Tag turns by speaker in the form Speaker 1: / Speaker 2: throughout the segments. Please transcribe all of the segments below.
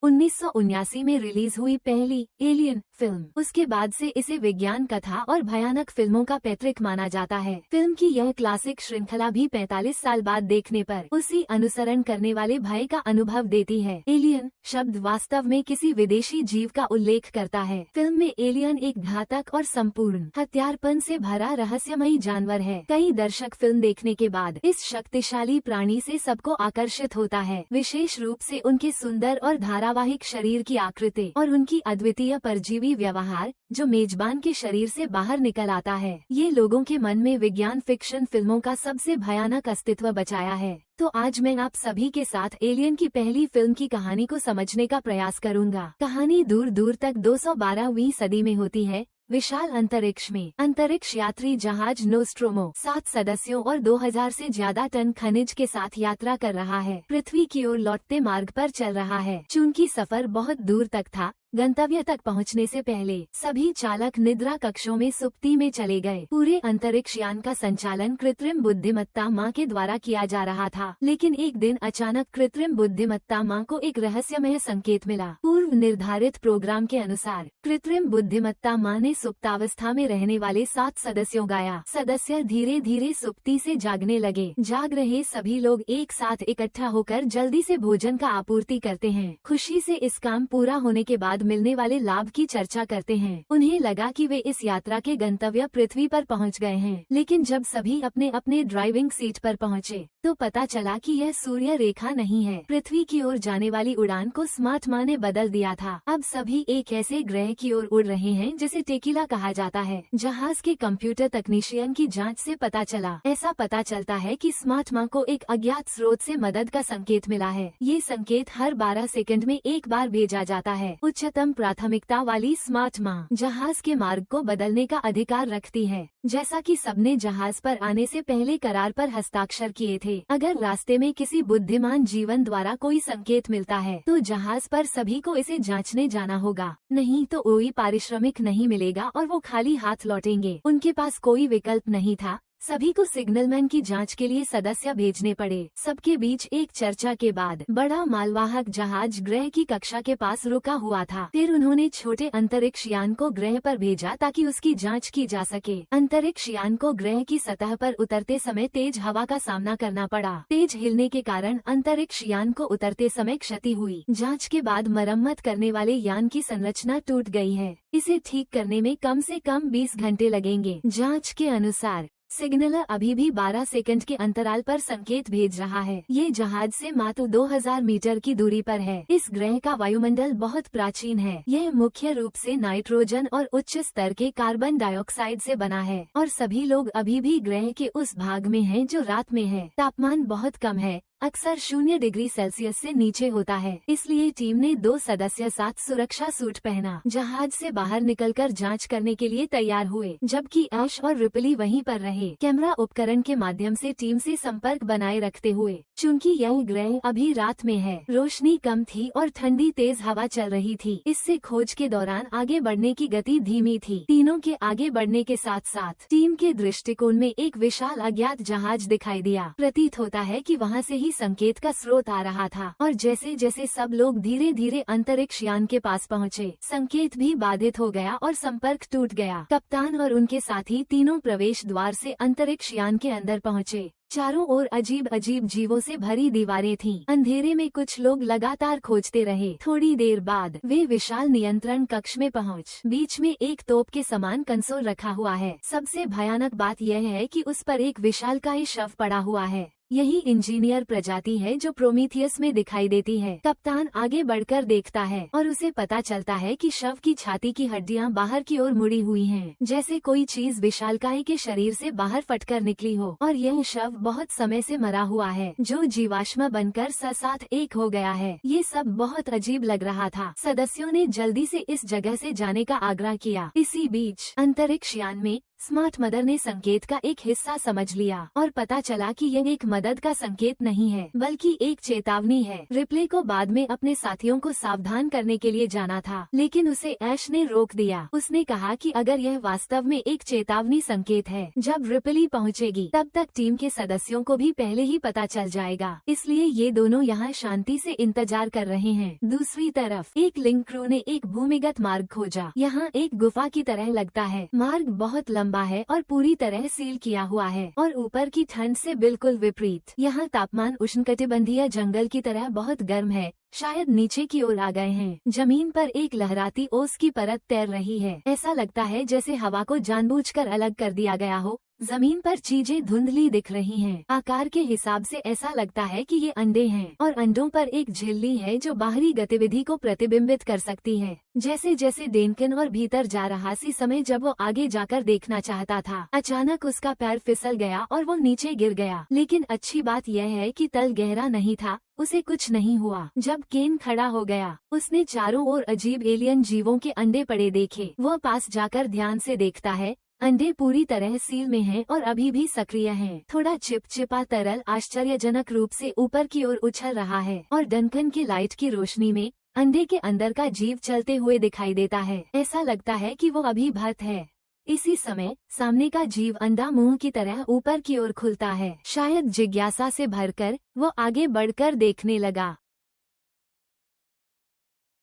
Speaker 1: 1979 में रिलीज हुई पहली एलियन फिल्म। उसके बाद से इसे विज्ञान कथा और भयानक फिल्मों का पैतृक माना जाता है। फिल्म की यह क्लासिक श्रृंखला भी 45 साल बाद देखने पर उसी अनुसरण करने वाले भय का अनुभव देती है। एलियन शब्द वास्तव में किसी विदेशी जीव का उल्लेख करता है। फिल्म में एलियन एक घातक और संपूर्ण हत्यारपन से भरा रहस्यमयी जानवर है। कई दर्शक फिल्म देखने के बाद इस शक्तिशाली प्राणी से सबको आकर्षित होता है, विशेष रूप से उनके सुंदर और धारावाहिक शरीर की आकृति और उनकी अद्वितीय परजीवी व्यवहार जो मेजबान के शरीर से बाहर निकल आता है। ये लोगों के मन में विज्ञान फिक्शन फिल्मों का सबसे भयानक अस्तित्व बचाया है। तो आज मैं आप सभी के साथ एलियन की पहली फिल्म की कहानी को समझने का प्रयास करूंगा। कहानी दूर दूर तक 212वीं सदी में होती है। विशाल अंतरिक्ष में अंतरिक्ष यात्री जहाज नोस्ट्रोमो 7 सदस्यों और 2000 से ज्यादा टन खनिज के साथ यात्रा कर रहा है। पृथ्वी की ओर लौटते मार्ग पर चल रहा है। चूंकि सफर बहुत दूर तक था, गंतव्य तक पहुंचने से पहले सभी चालक निद्रा कक्षों में सुप्ति में चले गए। पूरे अंतरिक्ष यान का संचालन कृत्रिम बुद्धिमत्ता माँ के द्वारा किया जा रहा था। लेकिन एक दिन अचानक कृत्रिम बुद्धिमत्ता माँ को एक रहस्यमय संकेत मिला। पूर्व निर्धारित प्रोग्राम के अनुसार कृत्रिम बुद्धिमत्ता माँ ने सुप्तावस्था में रहने वाले 7 सदस्यों गाया। सदस्य धीरे धीरे सुप्ति से जागने लगे। जाग रहे सभी लोग एक साथ इकट्ठा होकर जल्दी से भोजन का आपूर्ति करते हैं। खुशी से इस काम पूरा होने के बाद मिलने वाले लाभ की चर्चा करते हैं। उन्हें लगा कि वे इस यात्रा के गंतव्य पृथ्वी पर पहुंच गए हैं। लेकिन जब सभी अपने अपने ड्राइविंग सीट पर पहुंचे तो पता चला कि यह सूर्य रेखा नहीं है। पृथ्वी की ओर जाने वाली उड़ान को स्मार्ट माँ ने बदल दिया था। अब सभी एक ऐसे ग्रह की ओर उड़ रहे हैं जिसे टेकिला कहा जाता है। जहाज के कंप्यूटर तकनीशियन की जांच से पता चलता है कि स्मार्ट माँ को एक अज्ञात स्रोत से मदद का संकेत मिला है। ये संकेत हर 12 सेकंड में एक बार भेजा जाता है। उच्चतम प्राथमिकता वाली स्मार्ट माँ जहाज के मार्ग को बदलने का अधिकार रखती है। जैसा कि सबने जहाज पर आने से पहले करार पर हस्ताक्षर किए थे। अगर रास्ते में किसी बुद्धिमान जीवन द्वारा कोई संकेत मिलता है तो जहाज पर सभी को इसे जांचने जाना होगा, नहीं तो कोई पारिश्रमिक नहीं मिलेगा और वो खाली हाथ लौटेंगे। उनके पास कोई विकल्प नहीं था। सभी को सिग्नलमैन की जांच के लिए सदस्य भेजने पड़े। सबके बीच एक चर्चा के बाद बड़ा मालवाहक जहाज ग्रह की कक्षा के पास रुका हुआ था। फिर उन्होंने छोटे अंतरिक्ष यान को ग्रह पर भेजा ताकि उसकी जांच की जा सके। अंतरिक्ष यान को ग्रह की सतह पर उतरते समय तेज हवा का सामना करना पड़ा। तेज हिलने के कारण अंतरिक्ष यान को उतरते समय क्षति हुई। जाँच के बाद मरम्मत करने वाले यान की संरचना टूट गई है। इसे ठीक करने में कम से कम 20 घंटे लगेंगे। जाँच के अनुसार सिग्नलर अभी भी 12 सेकंड के अंतराल पर संकेत भेज रहा है। ये जहाज से मात्र 2000 मीटर की दूरी पर है। इस ग्रह का वायुमंडल बहुत प्राचीन है। यह मुख्य रूप से नाइट्रोजन और उच्च स्तर के कार्बन डाइऑक्साइड से बना है और सभी लोग अभी भी ग्रह के उस भाग में हैं जो रात में है। तापमान बहुत कम है, अक्सर 0 डिग्री सेल्सियस से नीचे होता है। इसलिए टीम ने 2 सदस्य साथ सुरक्षा सूट पहना। जहाज से बाहर निकलकर जांच करने के लिए तैयार हुए, जबकि ऐश और रिपली वहीं पर रहे, कैमरा उपकरण के माध्यम से टीम से संपर्क बनाए रखते हुए। चूंकि यह ग्रह अभी रात में है, रोशनी कम थी और ठंडी तेज हवा चल रही थी। इससे खोज के दौरान आगे बढ़ने की गति धीमी थी। तीनों के आगे बढ़ने के साथ साथ टीम के दृष्टिकोण में एक विशाल अज्ञात जहाज दिखाई दिया। प्रतीत होता है कि वहाँ से ही संकेत का स्रोत आ रहा था और जैसे जैसे सब लोग धीरे धीरे अंतरिक्ष यान के पास पहुँचे, संकेत भी बाधित हो गया और संपर्क टूट गया। कप्तान और उनके साथी तीनों प्रवेश द्वार से अंतरिक्ष यान के अंदर पहुँचे। चारों ओर अजीब अजीब जीवों से भरी दीवारें थीं। अंधेरे में कुछ लोग लगातार खोजते रहे। थोड़ी देर बाद वे विशाल नियंत्रण कक्ष में पहुंच। बीच में एक तोप के समान कंसोल रखा हुआ है। सबसे भयानक बात यह है कि उस पर एक विशालकाय शव पड़ा हुआ है। यही इंजीनियर प्रजाति है जो प्रोमीथियस में दिखाई देती है। कप्तान आगे बढ़कर देखता है और उसे पता चलता है कि शव की छाती की हड्डियां बाहर की ओर मुड़ी हुई हैं, जैसे कोई चीज विशालकाय के शरीर से बाहर फटकर निकली हो। और यह शव बहुत समय से मरा हुआ है, जो जीवाश्म बनकर साथ एक हो गया है। ये सब बहुत अजीब लग रहा था। सदस्यों ने जल्दी से इस जगह से जाने का आग्रह किया। इसी बीच अंतरिक्ष यान में स्मार्ट मदर ने संकेत का एक हिस्सा समझ लिया और पता चला कि यह एक मदद का संकेत नहीं है बल्कि एक चेतावनी है। रिप्ले को बाद में अपने साथियों को सावधान करने के लिए जाना था, लेकिन उसे ऐश ने रोक दिया। उसने कहा कि अगर यह वास्तव में एक चेतावनी संकेत है, जब रिपली पहुंचेगी तब तक टीम के सदस्यों को भी पहले ही पता चल जाएगा, इसलिए ये दोनों यहाँ शांति से इंतजार कर रहे हैं। दूसरी तरफ एक लिंक क्रू ने एक भूमिगत मार्ग खोजा। यहाँ एक गुफा की तरह लगता है। मार्ग बहुत लंबा है और पूरी तरह सील किया हुआ है और ऊपर की ठंड से बिल्कुल विपरीत। यहाँ तापमान उष्णकटिबंधीय जंगल की तरह बहुत गर्म है, शायद नीचे की ओर आ गए हैं। जमीन पर एक लहराती ओस की परत तैर रही है। ऐसा लगता है जैसे हवा को जानबूझकर अलग कर दिया गया हो। जमीन पर चीजें धुंधली दिख रही हैं। आकार के हिसाब से ऐसा लगता है कि ये अंडे हैं और अंडों पर एक झिल्ली है जो बाहरी गतिविधि को प्रतिबिंबित कर सकती है। जैसे जैसे डेनकन और भीतर जा रहा सी समय जब वो आगे जाकर देखना चाहता था, अचानक उसका पैर फिसल गया और वो नीचे गिर गया। लेकिन अच्छी बात यह है कि तल गहरा नहीं था, उसे कुछ नहीं हुआ। जब केन खड़ा हो गया, उसने चारों ओर अजीब एलियन जीवों के अंडे पड़े देखे। वह पास जाकर ध्यान से देखता है। अंडे पूरी तरह सील में हैं और अभी भी सक्रिय हैं। थोड़ा चिपचिपा तरल आश्चर्यजनक रूप से ऊपर की ओर उछल रहा है और डंकन की लाइट की रोशनी में अंडे के अंदर का जीव चलते हुए दिखाई देता है। ऐसा लगता है कि वो अभी भर्त है। इसी समय सामने का जीव अंडा मुंह की तरह ऊपर की ओर खुलता है। शायद जिज्ञासा से भरकर वो आगे बढ़कर देखने लगा।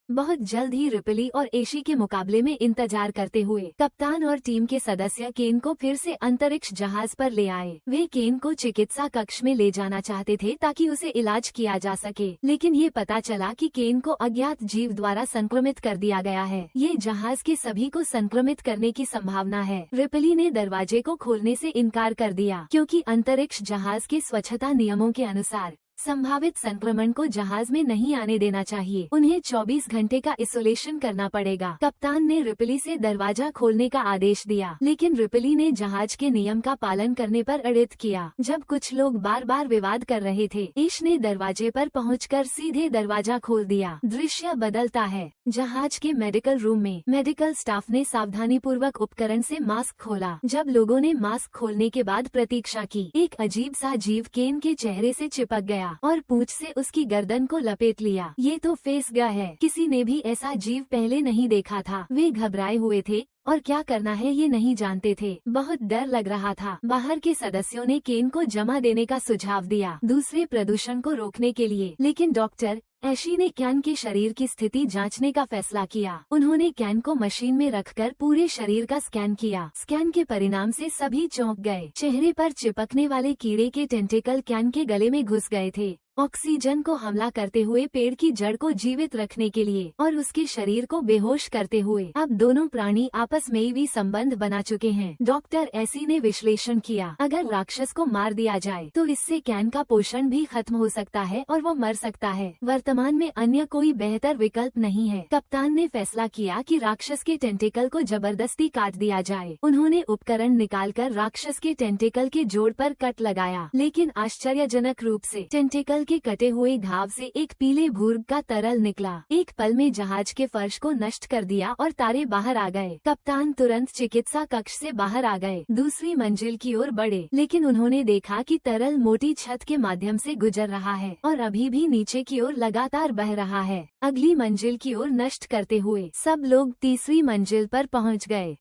Speaker 1: बहुत जल्द ही रिपली और एशी के मुकाबले में इंतजार करते हुए कप्तान और टीम के सदस्य केन को फिर से अंतरिक्ष जहाज पर ले आए। वे केन को चिकित्सा कक्ष में ले जाना चाहते थे ताकि उसे इलाज किया जा सके, लेकिन ये पता चला कि केन को अज्ञात जीव द्वारा संक्रमित कर दिया गया है। ये जहाज के सभी को संक्रमित करने की संभावना है। रिपली ने दरवाजे को खोलने से इनकार कर दिया क्योंकि अंतरिक्ष जहाज के स्वच्छता नियमों के अनुसार संभावित संक्रमण को जहाज में नहीं आने देना चाहिए। उन्हें 24 घंटे का आइसोलेशन करना पड़ेगा। कप्तान ने रिपली से दरवाजा खोलने का आदेश दिया, लेकिन रिपली ने जहाज के नियम का पालन करने पर अड़ित किया। जब कुछ लोग बार बार विवाद कर रहे थे, ईश ने दरवाजे पर पहुंचकर सीधे दरवाजा खोल दिया। दृश्य बदलता है। जहाज के मेडिकल रूम में मेडिकल स्टाफ ने सावधानी पूर्वक उपकरण से मास्क खोला। जब लोगों ने मास्क खोलने के बाद प्रतीक्षा की, एक अजीब सा जीव केन के चेहरे से चिपक गया और पूंछ से उसकी गर्दन को लपेट लिया। ये तो फेस गया है। किसी ने भी ऐसा जीव पहले नहीं देखा था। वे घबराए हुए थे और क्या करना है ये नहीं जानते थे। बहुत डर लग रहा था। बाहर के सदस्यों ने केन को जमा देने का सुझाव दिया, दूसरे प्रदूषण को रोकने के लिए, लेकिन डॉक्टर एशी ने कैन के शरीर की स्थिति जांचने का फैसला किया। उन्होंने कैन को मशीन में रखकर पूरे शरीर का स्कैन किया। स्कैन के परिणाम से सभी चौंक गए। चेहरे पर चिपकने वाले कीड़े के टेंटिकल कैन के गले में घुस गए थे, ऑक्सीजन को हमला करते हुए पेड़ की जड़ को जीवित रखने के लिए और उसके शरीर को बेहोश करते हुए। अब दोनों प्राणी आपस में भी संबंध बना चुके हैं। डॉक्टर एसी ने विश्लेषण किया, अगर राक्षस को मार दिया जाए तो इससे कैन का पोषण भी खत्म हो सकता है और वो मर सकता है। वर्तमान में अन्य कोई बेहतर विकल्प नहीं है। कप्तान ने फैसला किया कि राक्षस के टेंटिकल को जबरदस्ती काट दिया जाए। उन्होंने उपकरण निकालकर राक्षस के टेंटिकल के जोड़ पर कट लगाया, लेकिन आश्चर्यजनक रूप से टेंटिकल के कटे हुए घाव से एक पीले भूर्ग का तरल निकला। एक पल में जहाज के फर्श को नष्ट कर दिया और तारे बाहर आ गए। कप्तान तुरंत चिकित्सा कक्ष से बाहर आ गए, दूसरी मंजिल की ओर बढ़े, लेकिन उन्होंने देखा कि तरल मोटी छत के माध्यम से गुजर रहा है और अभी भी नीचे की ओर लगातार बह रहा है, अगली मंजिल की ओर नष्ट करते हुए। सब लोग तीसरी मंजिल पर पहुंच गए।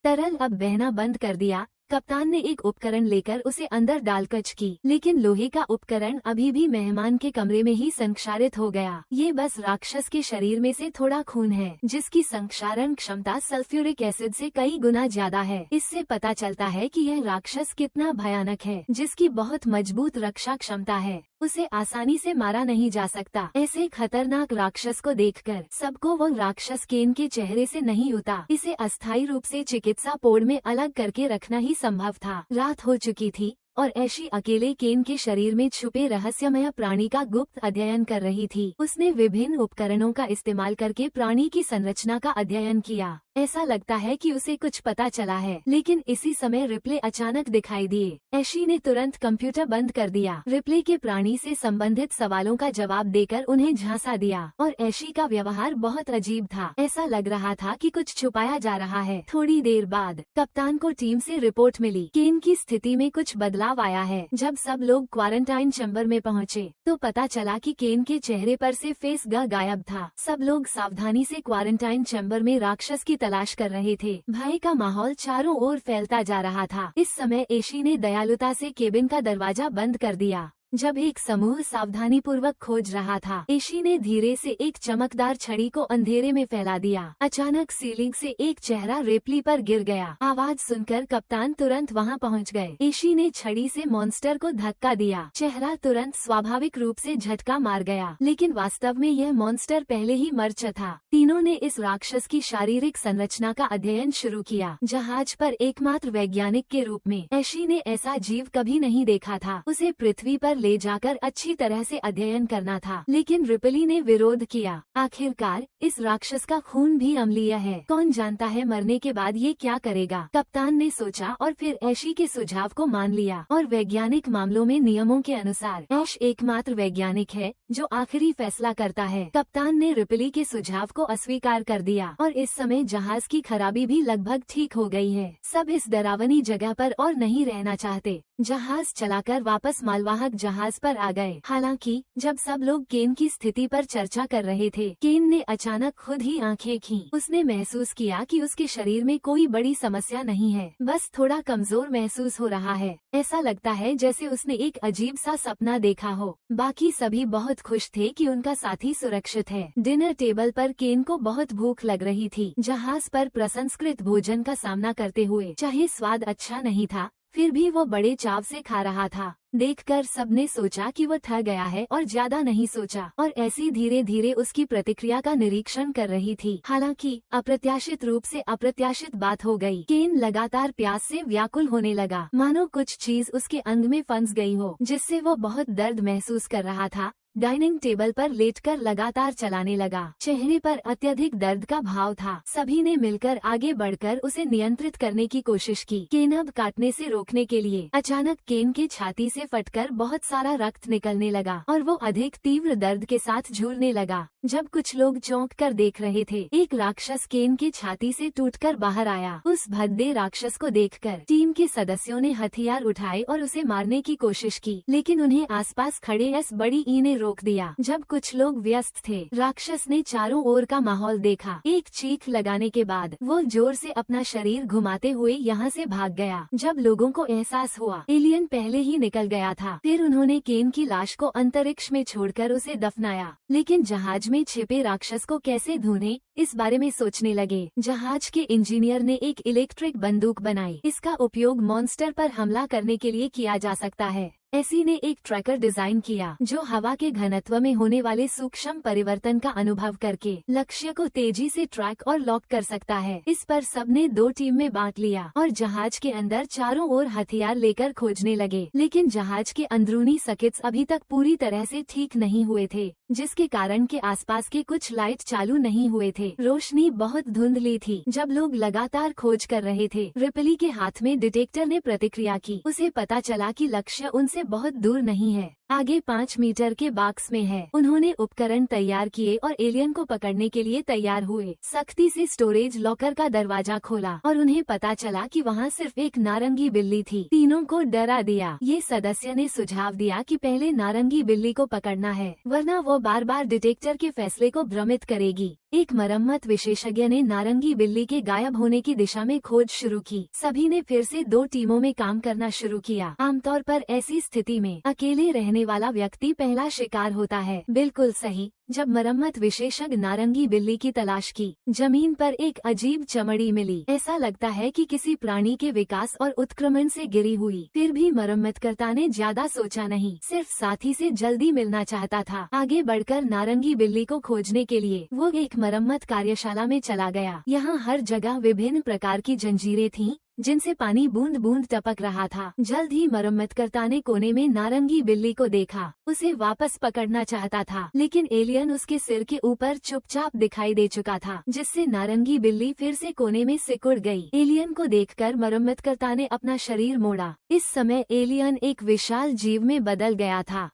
Speaker 1: तरल अब बहना बंद कर दिया। कप्तान ने एक उपकरण लेकर उसे अंदर डालकर की, लेकिन लोहे का उपकरण अभी भी मेहमान के कमरे में ही संक्षारित हो गया। ये बस राक्षस के शरीर में से थोड़ा खून है, जिसकी संक्षारण क्षमता सल्फ्यूरिक एसिड से कई गुना ज्यादा है। इससे पता चलता है कि यह राक्षस कितना भयानक है, जिसकी बहुत मजबूत रक्षा क्षमता है। उसे आसानी से मारा नहीं जा सकता। ऐसे खतरनाक राक्षस को देखकर सबको वो राक्षस केन के चेहरे से नहीं उता। इसे अस्थायी रूप से चिकित्सा पोड़ में अलग करके रखना ही संभव था। रात हो चुकी थी और ऐशी अकेले केन के शरीर में छुपे रहस्यमय प्राणी का गुप्त अध्ययन कर रही थी। उसने विभिन्न उपकरणों का इस्तेमाल करके प्राणी की संरचना का अध्ययन किया। ऐसा लगता है कि उसे कुछ पता चला है, लेकिन इसी समय रिप्ले अचानक दिखाई दिए। ऐशी ने तुरंत कंप्यूटर बंद कर दिया। रिप्ले के प्राणी से संबंधित सवालों का जवाब देकर उन्हें झांसा दिया और ऐशी का व्यवहार बहुत अजीब था। ऐसा लग रहा था कि कुछ छुपाया जा रहा है। थोड़ी देर बाद कप्तान को टीम से रिपोर्ट मिली। केन की स्थिति में कुछ बदलाव आया है। जब सब लोग क्वारंटाइन चैम्बर में पहुँचे तो पता चला कि केन के चेहरे पर से फेस गायब था। सब लोग सावधानी से क्वारंटाइन चैम्बर में राक्षस की तलाश कर रहे थे। भय का माहौल चारों ओर फैलता जा रहा था। इस समय ऐशी ने दयालुता से केबिन का दरवाजा बंद कर दिया। जब एक समूह सावधानी पूर्वक खोज रहा था, ऐशी ने धीरे से एक चमकदार छड़ी को अंधेरे में फैला दिया। अचानक सीलिंग से एक चेहरा रेपली पर गिर गया। आवाज सुनकर कप्तान तुरंत वहां पहुंच गए। ऐशी ने छड़ी से मॉन्स्टर को धक्का दिया। चेहरा तुरंत स्वाभाविक रूप से झटका मार गया, लेकिन वास्तव में यह मॉन्स्टर पहले ही मर चुका था। तीनों ने इस राक्षस की शारीरिक संरचना का अध्ययन शुरू किया। जहाज पर एकमात्र वैज्ञानिक के रूप में ऐशी ने ऐसा जीव कभी नहीं देखा था। उसे पृथ्वी पर ले जाकर अच्छी तरह से अध्ययन करना था, लेकिन रिपली ने विरोध किया। आखिरकार इस राक्षस का खून भी अम्लीय है। कौन जानता है मरने के बाद ये क्या करेगा। कप्तान ने सोचा और फिर ऐशी के सुझाव को मान लिया और वैज्ञानिक मामलों में नियमों के अनुसार ऐश एकमात्र वैज्ञानिक है जो आखिरी फैसला करता है। कप्तान ने रिपली के सुझाव को अस्वीकार कर दिया और इस समय जहाज की खराबी भी लगभग ठीक हो गई है। सब इस डरावनी जगह पर और नहीं रहना चाहते। जहाज चलाकर वापस मालवाहक जहाज पर आ गए। हालांकि जब सब लोग केन की स्थिति पर चर्चा कर रहे थे, केन ने अचानक खुद ही आंखें खीं। उसने महसूस किया कि उसके शरीर में कोई बड़ी समस्या नहीं है, बस थोड़ा कमजोर महसूस हो रहा है। ऐसा लगता है जैसे उसने एक अजीब सा सपना देखा हो। बाकी सभी बहुत खुश थे कि उनका साथी सुरक्षित है। डिनर टेबल पर केन को बहुत भूख लग रही थी। जहाज पर प्रसंस्कृत भोजन का सामना करते हुए, चाहे स्वाद अच्छा नहीं था, फिर भी वो बड़े चाव से खा रहा था। देखकर सबने सोचा कि वो थक गया है और ज्यादा नहीं सोचा और ऐसी धीरे धीरे उसकी प्रतिक्रिया का निरीक्षण कर रही थी। हालांकि अप्रत्याशित रूप से अप्रत्याशित बात हो गई। केन लगातार प्यास से व्याकुल होने लगा, मानो कुछ चीज उसके अंग में फंस गई हो, जिससे वो बहुत दर्द महसूस कर रहा था। डाइनिंग टेबल पर लेटकर लगातार चलाने लगा। चेहरे पर अत्यधिक दर्द का भाव था। सभी ने मिलकर आगे बढ़कर उसे नियंत्रित करने की कोशिश की। केन अब काटने से रोकने के लिए अचानक केन के छाती से फटकर बहुत सारा रक्त निकलने लगा और वो अधिक तीव्र दर्द के साथ झूलने लगा। जब कुछ लोग चौंक कर देख रहे थे, एक राक्षस केन के छाती से टूटकर बाहर आया। उस भद्दे राक्षस को देखकर टीम के सदस्यों ने हथियार उठाए और उसे मारने की कोशिश की, लेकिन उन्हें आसपास खड़े इस बड़ी ई ने रोक दिया। जब कुछ लोग व्यस्त थे, राक्षस ने चारों ओर का माहौल देखा। एक चीख लगाने के बाद वो जोर से अपना शरीर घुमाते हुए यहाँ से भाग गया। जब लोगों को एहसास हुआ एलियन पहले ही निकल गया था, फिर उन्होंने केन की लाश को अंतरिक्ष में छोड़कर उसे दफनाया। लेकिन जहाज में छिपे राक्षस को कैसे ढूंढें, इस बारे में सोचने लगे। जहाज के इंजीनियर ने एक इलेक्ट्रिक बंदूक बनाई। इसका उपयोग मॉन्स्टर पर हमला करने के लिए किया जा सकता है। ऐसी ने एक ट्रैकर डिजाइन किया जो हवा के घनत्व में होने वाले सूक्ष्म परिवर्तन का अनुभव करके लक्ष्य को तेजी से ट्रैक और लॉक कर सकता है। इस पर सबने 2 टीम में बांट लिया और जहाज के अंदर चारों ओर हथियार लेकर खोजने लगे। लेकिन जहाज के अंदरूनी सर्किट्स अभी तक पूरी तरह से ठीक नहीं हुए थे, जिसके कारण के आसपास के कुछ लाइट चालू नहीं हुए थे। रोशनी बहुत धुंधली थी। जब लोग लगातार खोज कर रहे थे, रिपली के हाथ में डिटेक्टर ने प्रतिक्रिया की। उसे पता चला कि लक्ष्य उनसे बहुत दूर नहीं है, आगे 5 मीटर के बॉक्स में है। उन्होंने उपकरण तैयार किए और एलियन को पकड़ने के लिए तैयार हुए। सख्ती से स्टोरेज लॉकर का दरवाजा खोला और उन्हें पता चला कि वहाँ सिर्फ एक नारंगी बिल्ली थी। तीनों को डरा दिया। ये सदस्य ने सुझाव दिया कि पहले नारंगी बिल्ली को पकड़ना है, वरना वो बार बार डिटेक्टर के फैसले को भ्रमित करेगी। एक मरम्मत विशेषज्ञ ने नारंगी बिल्ली के गायब होने की दिशा में खोज शुरू की। सभी ने फिर से 2 टीमों में काम करना शुरू किया। आमतौर पर ऐसी स्थिति में अकेले रहने वाला व्यक्ति पहला शिकार होता है। बिल्कुल सही। जब मरम्मत विशेषज्ञ नारंगी बिल्ली की तलाश की, जमीन पर एक अजीब चमड़ी मिली। ऐसा लगता है कि किसी प्राणी के विकास और उत्क्रमण से गिरी हुई। फिर भी मरम्मतकर्ता ने ज्यादा सोचा नहीं, सिर्फ साथी से जल्दी मिलना चाहता था। आगे बढ़कर नारंगी बिल्ली को खोजने के लिए वो एक मरम्मत कार्यशाला में चला गया। यहाँ हर जगह विभिन्न प्रकार की जंजीरें थीं, जिनसे पानी बूंद बूंद टपक रहा था। जल्द ही मरम्मतकर्ता ने कोने में नारंगी बिल्ली को देखा। उसे वापस पकड़ना चाहता था, लेकिन एलियन उसके सिर के ऊपर चुपचाप दिखाई दे चुका था, जिससे नारंगी बिल्ली फिर से कोने में सिकुड़ गई। एलियन को देखकर मरम्मतकर्ता ने अपना शरीर मोड़ा। इस समय एलियन एक विशाल जीव में बदल गया था।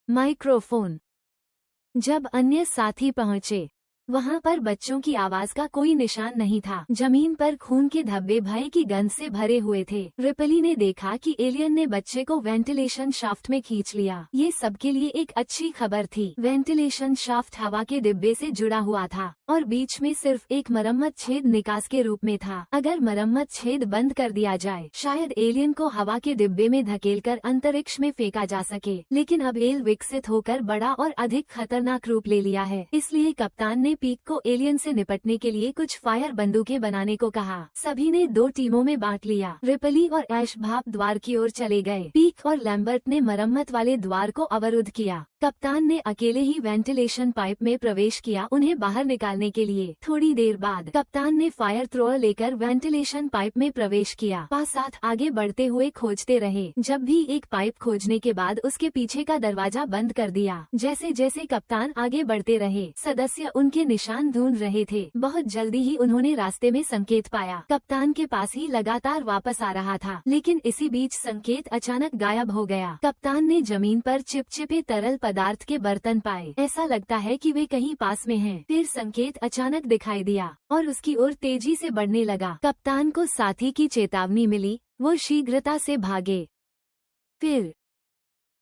Speaker 1: माइक्रोफोन। जब अन्य साथी पहुंचे, वहां पर बच्चों की आवाज का कोई निशान नहीं था। जमीन पर खून के धब्बे भय की गंध से भरे हुए थे। रिपली ने देखा कि एलियन ने बच्चे को वेंटिलेशन शाफ्ट में खींच लिया। ये सबके लिए एक अच्छी खबर थी। वेंटिलेशन शाफ्ट हवा के डिब्बे से जुड़ा हुआ था और बीच में सिर्फ एक मरम्मत छेद निकास के रूप में था। अगर मरम्मत छेद बंद कर दिया जाए, शायद एलियन को हवा के डिब्बे में धकेलकर अंतरिक्ष में फेंका जा सके। लेकिन अब एल विकसित होकर बड़ा और अधिक खतरनाक रूप ले लिया है। इसलिए कप्तान ने पीक को एलियन से निपटने के लिए कुछ फायर बंदूकें बनाने को कहा। सभी ने 2 टीमों में बांट लिया। रिपली और ऐश भाप द्वार की ओर चले गए। पीक और लैम्बर्ट ने मरम्मत वाले द्वार को अवरुद्ध किया। कप्तान ने अकेले ही वेंटिलेशन पाइप में प्रवेश किया उन्हें बाहर निकालने के लिए। थोड़ी देर बाद कप्तान ने फायर थ्रोअर लेकर वेंटिलेशन पाइप में प्रवेश किया। साथ आगे बढ़ते हुए खोजते रहे। जब भी एक पाइप खोजने के बाद उसके पीछे का दरवाजा बंद कर दिया। जैसे जैसे कप्तान आगे बढ़ते रहे, सदस्य उनके निशान ढूंढ रहे थे। बहुत जल्दी ही उन्होंने रास्ते में संकेत पाया। कप्तान के पास ही लगातार वापस आ रहा था, लेकिन इसी बीच संकेत अचानक गायब हो गया। कप्तान ने जमीन पर चिपचिपे तरल पदार्थ के बर्तन पाए। ऐसा लगता है कि वे कहीं पास में हैं। फिर संकेत अचानक दिखाई दिया और उसकी ओर तेजी से बढ़ने लगा। कप्तान को साथी की चेतावनी मिली। वो शीघ्रता से भागे। फिर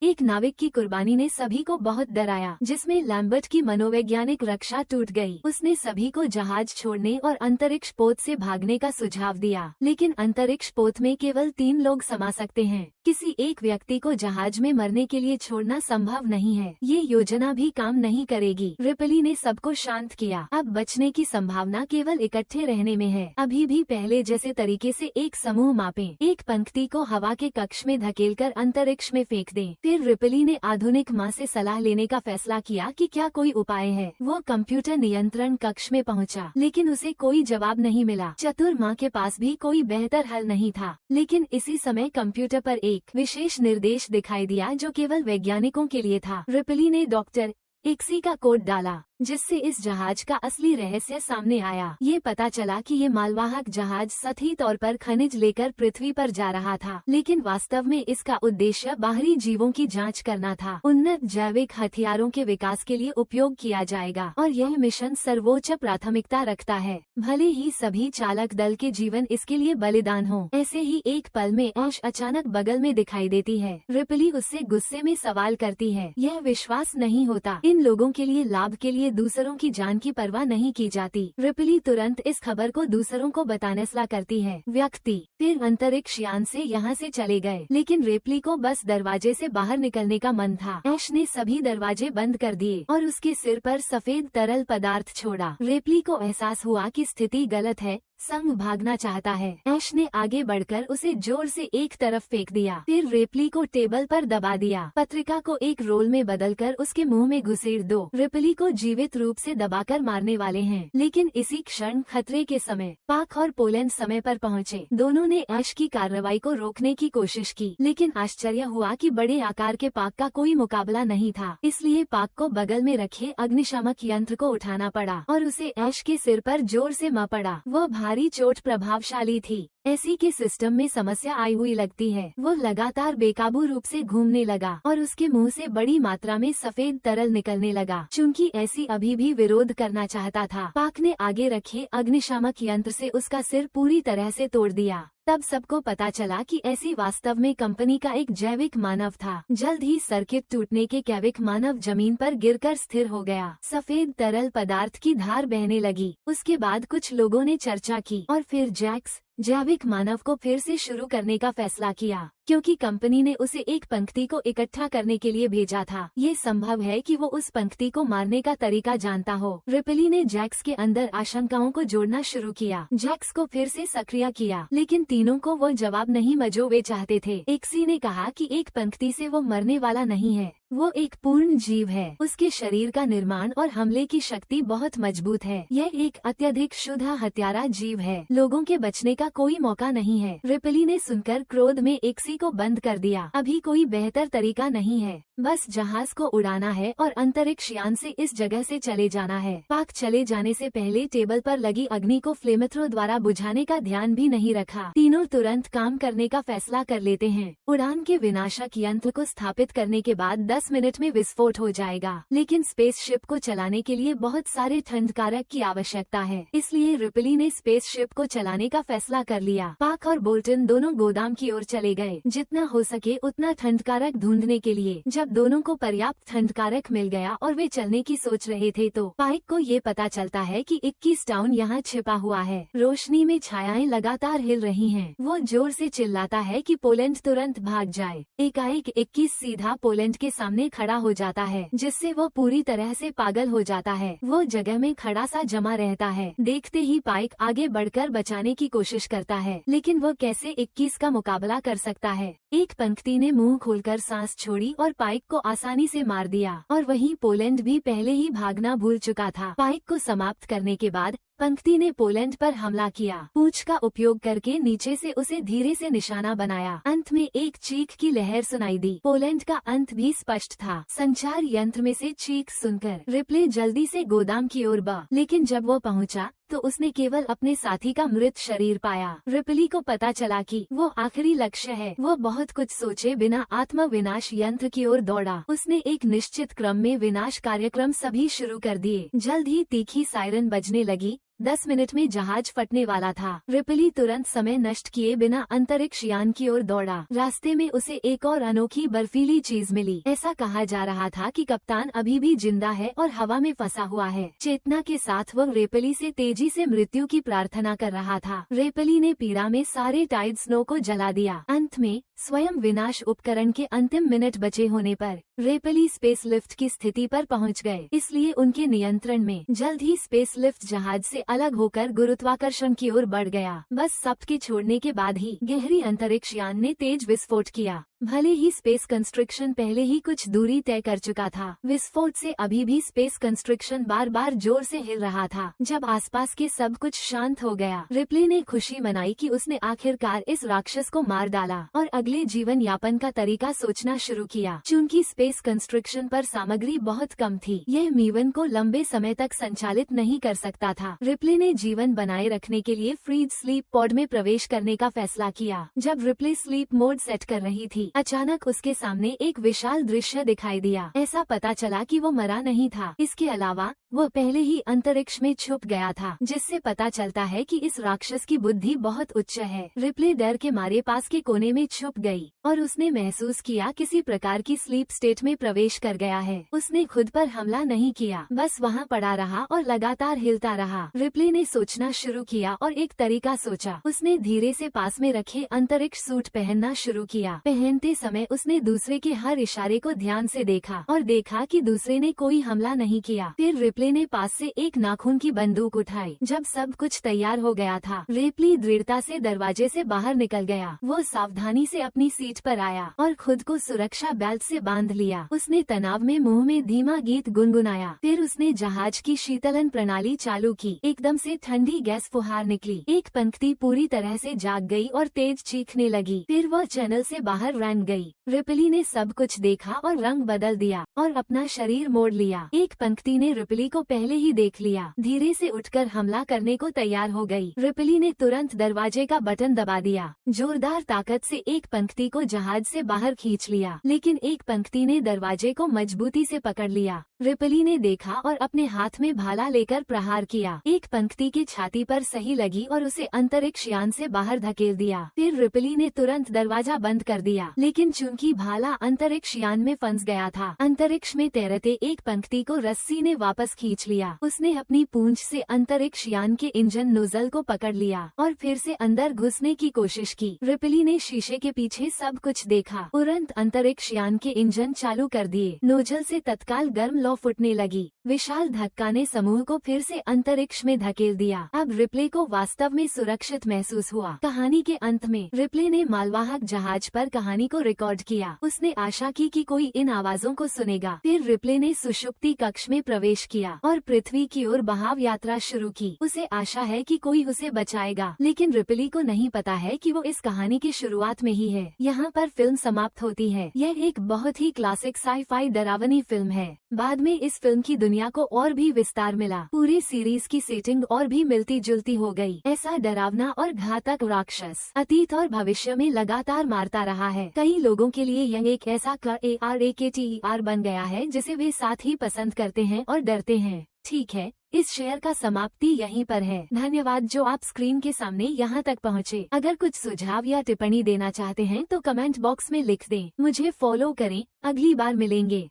Speaker 1: एक नाविक की कुर्बानी ने सभी को बहुत डराया, जिसमें लैम्बर्ट की मनोवैज्ञानिक रक्षा टूट गई। उसने सभी को जहाज छोड़ने और अंतरिक्ष पोत से भागने का सुझाव दिया, लेकिन अंतरिक्ष पोत में केवल 3 लोग समा सकते हैं। किसी एक व्यक्ति को जहाज में मरने के लिए छोड़ना संभव नहीं है। ये योजना भी काम नहीं करेगी। रिपली ने सबको शांत किया। अब बचने की संभावना केवल इकट्ठे रहने में है। अभी भी पहले जैसे तरीके से एक समूह मापें। एक पंक्ति को हवा के कक्ष में धकेलकर अंतरिक्ष में फेंक दें। फिर रिपली ने आधुनिक माँ से सलाह लेने का फैसला किया कि क्या कोई उपाय है। वो कंप्यूटर नियंत्रण कक्ष में पहुंचा, लेकिन उसे कोई जवाब नहीं मिला। चतुर माँ के पास भी कोई बेहतर हल नहीं था। लेकिन इसी समय कंप्यूटर पर एक विशेष निर्देश दिखाई दिया जो केवल वैज्ञानिकों के लिए था। रिपली ने डॉक्टर एक्सी का कोड डाला, जिससे इस जहाज का असली रहस्य सामने आया। ये पता चला कि ये मालवाहक जहाज सतही तौर पर खनिज लेकर पृथ्वी पर जा रहा था, लेकिन वास्तव में इसका उद्देश्य बाहरी जीवों की जांच करना था। उन्नत जैविक हथियारों के विकास के लिए उपयोग किया जाएगा और यह मिशन सर्वोच्च प्राथमिकता रखता है, भले ही सभी चालक दल के जीवन इसके लिए बलिदान हो। ऐसे ही एक पल में ऐश अचानक बगल में दिखाई देती है। रिपली उससे गुस्से में सवाल करती है। यह विश्वास नहीं होता। इन लोगों के लिए लाभ के लिए दूसरों की जान की परवाह नहीं की जाती। रिपली तुरंत इस खबर को दूसरों को बताने सलाह करती है। व्यक्ति फिर अंतरिक्ष यान से यहाँ से चले गए, लेकिन रिपली को बस दरवाजे से बाहर निकलने का मन था। ऐश ने सभी दरवाजे बंद कर दिए और उसके सिर पर सफेद तरल पदार्थ छोड़ा। रिपली को एहसास हुआ कि स्थिति गलत है। संग भागना चाहता है। ऐश ने आगे बढ़कर उसे जोर से एक तरफ फेंक दिया, फिर रिपली को टेबल पर दबा दिया। पत्रिका को एक रोल में बदलकर उसके मुंह में घुसेड़ दो। रिपली को जीवित रूप से दबाकर मारने वाले हैं, लेकिन इसी क्षण खतरे के समय पाक और पोलैंड समय पर पहुंचे। दोनों ने ऐश की कार्रवाई को रोकने की कोशिश की, लेकिन आश्चर्य हुआ कि बड़े आकार के पाक का कोई मुकाबला नहीं था। इसलिए पाक को बगल में रखे अग्निशामक यंत्र को उठाना पड़ा और उसे ऐश के सिर पर जोर से मार पड़ा। वह भारी चोट प्रभावशाली थी। ऐसी के सिस्टम में समस्या आई हुई लगती है। वो लगातार बेकाबू रूप से घूमने लगा और उसके मुंह से बड़ी मात्रा में सफेद तरल निकलने लगा। चूंकि ऐसी अभी भी विरोध करना चाहता था, पाक ने आगे रखे अग्निशामक यंत्र से उसका सिर पूरी तरह से तोड़ दिया। तब सबको पता चला कि ऐसी वास्तव में कंपनी का एक जैविक मानव था। जल्द ही सर्किट टूटने के जैविक मानव जमीन पर गिरकर स्थिर हो गया। सफेद तरल पदार्थ की धार बहने लगी। उसके बाद कुछ लोगों ने चर्चा की और फिर जैक्स जैविक मानव को फिर से शुरू करने का फैसला किया। क्योंकि कंपनी ने उसे एक पंक्ति को इकट्ठा करने के लिए भेजा था। ये संभव है कि वो उस पंक्ति को मारने का तरीका जानता हो। रिपली ने जैक्स के अंदर आशंकाओं को जोड़ना शुरू किया। जैक्स को फिर से सक्रिय किया, लेकिन तीनों को वो जवाब नहीं जो वे चाहते थे। एक्सी ने कहा कि एक पंक्ति से वो मरने वाला नहीं है, वो एक पूर्ण जीव है। उसके शरीर का निर्माण और हमले की शक्ति बहुत मजबूत है। यह एक अत्यधिक शुद्ध हत्यारा जीव है। लोगों के बचने का कोई मौका नहीं है। रिपली ने सुनकर क्रोध में एक्सी को बंद कर दिया। अभी कोई बेहतर तरीका नहीं है, बस जहाज को उड़ाना है और अंतरिक्ष यान से इस जगह से चले जाना है। पाक चले जाने से पहले टेबल पर लगी अग्नि को फ्लेमथ्रो द्वारा बुझाने का ध्यान भी नहीं रखा। तीनों तुरंत काम करने का फैसला कर लेते हैं। उड़ान के विनाशक यंत्र को स्थापित करने के बाद 10 मिनट में विस्फोट हो जाएगा, लेकिन स्पेसशिप को चलाने के लिए बहुत सारे ठंडकारक की आवश्यकता है। इसलिए रिपली ने स्पेसशिप को चलाने का फैसला कर लिया। पाक और बोल्टन दोनों गोदाम की ओर चले गए, जितना हो सके उतना ठंडकारक ढूंढने के लिए। जब दोनों को पर्याप्त ठंडकारक मिल गया और वे चलने की सोच रहे थे तो पाइक को ये पता चलता है कि 21 टाउन यहाँ छिपा हुआ है। रोशनी में छायाएं लगातार हिल रही हैं। वो जोर से चिल्लाता है कि पोलैंड तुरंत भाग जाए। एकाएक 21 सीधा पोलैंड के सामने खड़ा हो जाता है, जिससे वो पूरी तरह से पागल हो जाता है। वो जगह में खड़ा सा जमा रहता है। देखते ही पाइक आगे बढ़कर बचाने की कोशिश करता है, लेकिन वो कैसे 21 का मुकाबला कर सकता है। एक पंक्ति ने मुंह खोलकर सांस छोड़ी और पाइक को आसानी से मार दिया, और वहीं पोलैंड भी पहले ही भागना भूल चुका था। पाइक को समाप्त करने के बाद पंक्ति ने पोलैंड पर हमला किया। पूंछ का उपयोग करके नीचे से उसे धीरे से निशाना बनाया। अंत में एक चीख की लहर सुनाई दी। पोलैंड का अंत भी स्पष्ट था। संचार यंत्र में से चीख सुनकर रिप्ले जल्दी से गोदाम की ओर बढ़ा, लेकिन जब वो पहुंचा तो उसने केवल अपने साथी का मृत शरीर पाया। रिपली को पता चला कि वो आखिरी लक्ष्य है। वो बहुत कुछ सोचे बिना आत्म विनाश यंत्र की ओर दौड़ा। उसने एक निश्चित क्रम में विनाश कार्यक्रम सभी शुरू कर दिए। जल्द ही तीखी सायरन बजने लगी। 10 मिनट में जहाज फटने वाला था। रिपली तुरंत समय नष्ट किए बिना अंतरिक्ष यान की ओर दौड़ा। रास्ते में उसे एक और अनोखी बर्फीली चीज मिली। ऐसा कहा जा रहा था कि कप्तान अभी भी जिंदा है और हवा में फंसा हुआ है। चेतना के साथ वो रेपली से तेजी से मृत्यु की प्रार्थना कर रहा था। रेपली ने पीड़ा में सारे टाइड स्नो को जला दिया। अंत में स्वयं विनाश उपकरण के अंतिम मिनट बचे होने पर रेपली स्पेस लिफ्ट की स्थिति पर पहुंच गए। इसलिए उनके नियंत्रण में जल्द ही स्पेस लिफ्ट जहाज से अलग होकर गुरुत्वाकर्षण की ओर बढ़ गया। बस सप्त के छोड़ने के बाद ही गहरी अंतरिक्ष यान ने तेज विस्फोट किया। भले ही स्पेस कंस्ट्रक्शन पहले ही कुछ दूरी तय कर चुका था, विस्फोट से अभी भी स्पेस कंस्ट्रक्शन बार बार जोर से हिल रहा था। जब आसपास के सब कुछ शांत हो गया, रिप्ले ने खुशी मनाई कि उसने आखिरकार इस राक्षस को मार डाला और अगले जीवन यापन का तरीका सोचना शुरू किया। चूंकि स्पेस कंस्ट्रक्शन पर सामग्री बहुत कम थी, यह मीवन को लंबे समय तक संचालित नहीं कर सकता था। रिप्ले ने जीवन बनाए रखने के लिए फ्रीज स्लीप पॉड में प्रवेश करने का फैसला किया। जब रिप्ले स्लीप मोड सेट कर रही थी, अचानक उसके सामने एक विशाल दृश्य दिखाई दिया। ऐसा पता चला कि वो मरा नहीं था। इसके अलावा वो पहले ही अंतरिक्ष में छुप गया था, जिससे पता चलता है कि इस राक्षस की बुद्धि बहुत उच्च है। रिप्ले डर के मारे पास के कोने में छुप गई और उसने महसूस किया किसी प्रकार की स्लीप स्टेट में प्रवेश कर गया है। उसने खुद पर हमला नहीं किया, बस वहाँ पड़ा रहा और लगातार हिलता रहा। रिप्ले ने सोचना शुरू किया और एक तरीका सोचा। उसने धीरे से पास में रखे अंतरिक्ष सूट पहनना शुरू किया। पहनते समय उसने दूसरे के हर इशारे को ध्यान से देखा और देखा कि दूसरे ने कोई हमला नहीं किया। फिर रिप्ले ने पास से एक नाखून की बंदूक उठाई। जब सब कुछ तैयार हो गया था, रिप्ले दृढ़ता से दरवाजे से बाहर निकल गया। वो सावधानी से अपनी सीट पर आया और खुद को सुरक्षा बेल्ट से बांध लिया। उसने तनाव में मुंह में धीमा गीत गुनगुनाया। फिर उसने जहाज की शीतलन प्रणाली चालू की। एकदम से ठंडी गैस फुहार निकली। एक पंक्ति पूरी तरह से जाग गई और तेज चीखने लगी। फिर वह चैनल से बाहर रन गई। रिपली ने सब कुछ देखा और रंग बदल दिया और अपना शरीर मोड़ लिया। एक पंक्ति ने रिपली को पहले ही देख लिया। धीरे से उठकर हमला करने को तैयार हो गई। रिपली ने तुरंत दरवाजे का बटन दबा दिया। जोरदार ताकत से एक पंक्ति को जहाज से बाहर खींच लिया, लेकिन एक पंक्ति ने दरवाजे को मजबूती से पकड़ लिया। रिपली ने देखा और अपने हाथ में भाला लेकर प्रहार किया। एक पंक्ति की छाती पर सही लगी और उसे अंतरिक्ष यान से बाहर धकेल दिया। फिर रिपली ने तुरंत दरवाजा बंद कर दिया, लेकिन चूंकि भाला अंतरिक्ष यान में फंस गया था, अंतरिक्ष में तैरते एक पंक्ति को रस्सी ने वापस खींच लिया। उसने अपनी पूंछ से अंतरिक्ष यान के इंजन नोजल को पकड़ लिया और फिर से अंदर घुसने की कोशिश की। रिपली ने शीशे के पीछे सब कुछ देखा। तुरंत अंतरिक्ष यान के इंजन चालू कर दिए। नोजल से तत्काल गर्म लौ फुटने लगी। विशाल धक्का ने समूह को फिर से अंतरिक्ष में धकेल दिया। अब रिप्ले को वास्तव में सुरक्षित महसूस हुआ। कहानी के अंत में रिप्ले ने मालवाहक जहाज पर कहानी को रिकॉर्ड किया। उसने आशा की कि कोई इन आवाजों को सुनेगा। फिर रिप्ले ने सुषुप्ति कक्ष में प्रवेश किया और पृथ्वी की ओर बहाव यात्रा शुरू की। उसे आशा है कि कोई उसे बचाएगा, लेकिन रिप्ले को नहीं पता है कि वो इस कहानी की शुरुआत में ही है। यहाँ पर फिल्म समाप्त होती है। यह एक बहुत ही क्लासिक साई-फाई डरावनी फिल्म है। बाद में इस फिल्म की दुनिया को और भी विस्तार मिला। पूरी सीरीज की सेटिंग और भी मिलती जुलती हो गई। ऐसा डरावना और घातक राक्षस अतीत और भविष्य में लगातार मारता रहा है। कई लोगों के लिए यह एक ऐसा KARAKTER बन गया है जिसे वे साथ ही पसंद करते हैं और डरते हैं। ठीक है, इस शेयर का समाप्ति यहीं पर है। धन्यवाद जो आप स्क्रीन के सामने यहाँ तक पहुँचे। अगर कुछ सुझाव या टिप्पणी देना चाहते हैं तो कमेंट बॉक्स में लिख दें। मुझे फॉलो करें। अगली बार मिलेंगे।